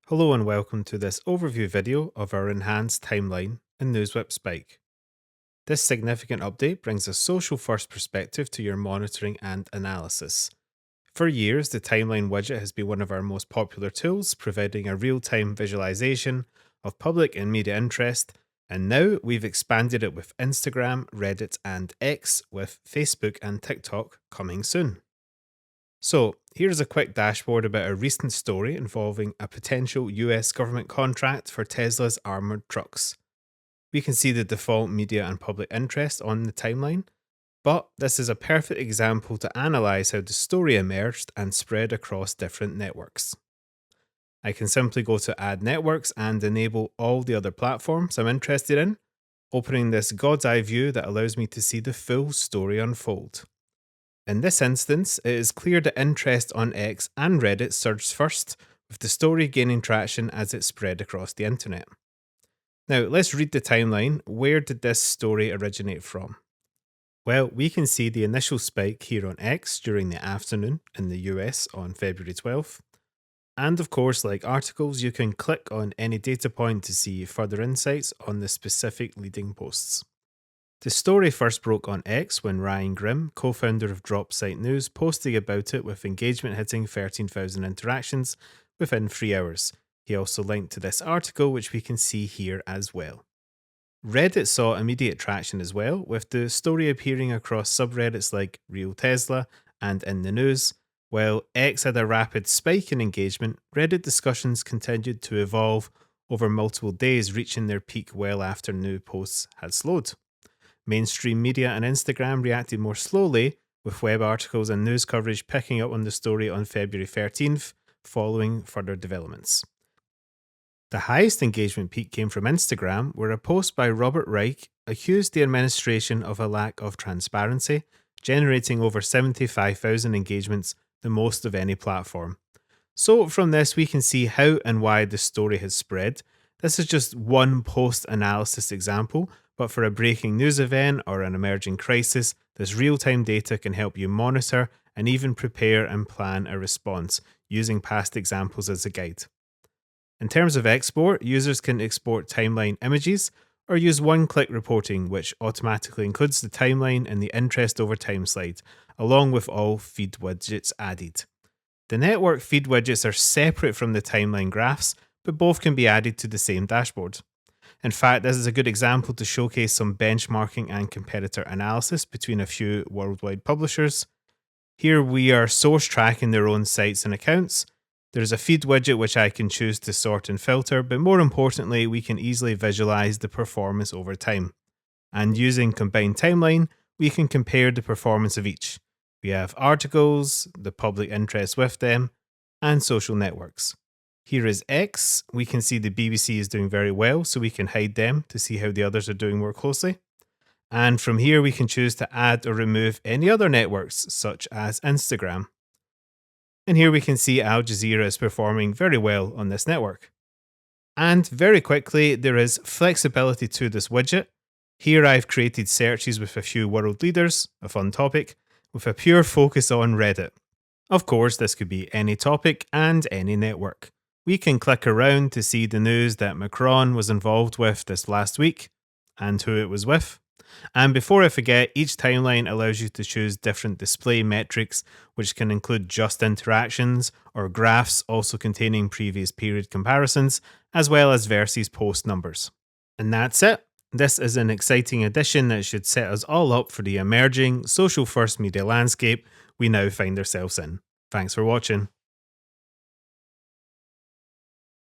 Hello and welcome to this overview video of our enhanced timeline in NewsWhip Spike. This significant update brings a social first perspective to your monitoring and analysis. For years, the timeline widget has been one of our most popular tools, providing a real time visualization of public and media interest, and now we've expanded it with Instagram, Reddit, and X, with Facebook and TikTok coming soon. So, here's a quick dashboard about a recent story involving a potential US government contract for Tesla's armored trucks. We can see the default media and public interest on the timeline, but this is a perfect example to analyze how the story emerged and spread across different networks. I can simply go to Add Networks and enable all the other platforms I'm interested in, opening this God's Eye view that allows me to see the full story unfold. In this instance, it is clear that interest on X and Reddit surged first, with the story gaining traction as it spread across the internet. Now, let's read the timeline. Where did this story originate from? Well, we can see the initial spike here on X during the afternoon in the US on February 12th. And of course, like articles, you can click on any data point to see further insights on the specific leading posts. The story first broke on X when Ryan Grimm, co-founder of Drop Site News, posted about it with engagement hitting 13,000 interactions within 3 hours. He also linked to this article, which we can see here as well. Reddit saw immediate traction as well, with the story appearing across subreddits like Real Tesla and In the News. While X had a rapid spike in engagement, Reddit discussions continued to evolve over multiple days, reaching their peak well after new posts had slowed. Mainstream media and Instagram reacted more slowly, with web articles and news coverage picking up on the story on February 13th, following further developments. The highest engagement peak came from Instagram, where a post by Robert Reich accused the administration of a lack of transparency, generating over 75,000 engagements, the most of any platform. So from this, we can see how and why the story has spread. This is just one post analysis example, but for a breaking news event or an emerging crisis, this real-time data can help you monitor and even prepare and plan a response, using past examples as a guide. In terms of export, users can export timeline images or use one-click reporting, which automatically includes the timeline and the interest over time slide, along with all feed widgets added. The network feed widgets are separate from the timeline graphs, but both can be added to the same dashboard. In fact, this is a good example to showcase some benchmarking and competitor analysis between a few worldwide publishers. Here we are source tracking their own sites and accounts. There's a feed widget which I can choose to sort and filter, but more importantly, we can easily visualize the performance over time. And using combined timeline, we can compare the performance of each. We have articles, the public interest with them, and social networks. Here is X. We can see the BBC is doing very well, so we can hide them to see how the others are doing more closely. And from here, we can choose to add or remove any other networks, such as Instagram. And here we can see Al Jazeera is performing very well on this network. And very quickly, there is flexibility to this widget. Here I've created searches with a few world leaders, a fun topic, with a pure focus on Reddit. Of course, this could be any topic and any network. We can click around to see the news that Macron was involved with this last week and who it was with. And before I forget, each timeline allows you to choose different display metrics, which can include just interactions or graphs also containing previous period comparisons, as well as versus post numbers. And that's it. This is an exciting addition that should set us all up for the emerging social first media landscape we now find ourselves in. Thanks for watching.